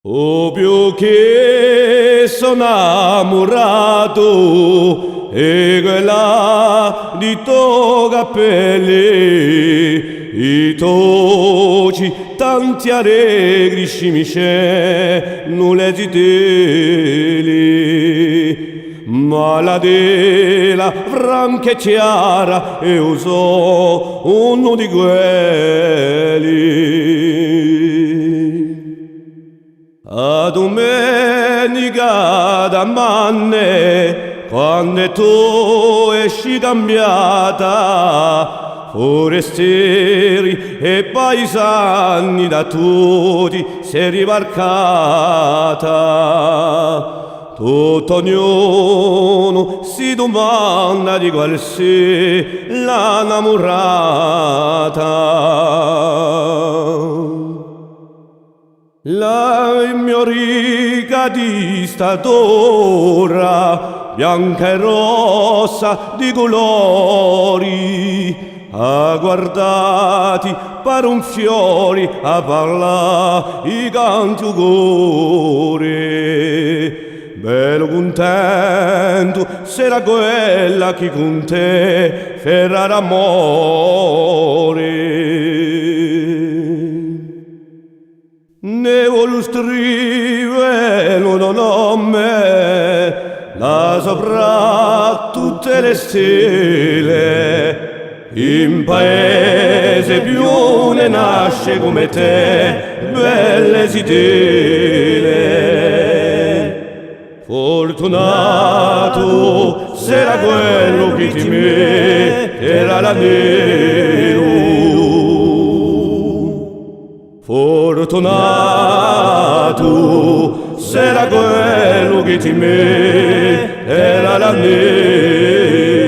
Ovvio che sono innamorato e quella di tuoi capelli, i tuoi tanti allegri scimisce non le ziteli, ma la della franca e chiara e uso uno di quelli. A domenica da manne, quando tu esci cambiata, forestieri e paesani da tutti sei ribarcata. Tutto ognuno si domanda di qual sia la innamorata. La mia riga di statura, bianca e rossa di colori, a guardati per un fiore, a parla i canti cuore. Bello contento, sarà quella che con te farà l'amore. Ne voglio scrivere un nome là sopra tutte le stelle. In paese più ne nasce come te belle stelle. Fortunato sarà quello che ti metterà la nero. Fortunato sarà quello che ti metterà la neve.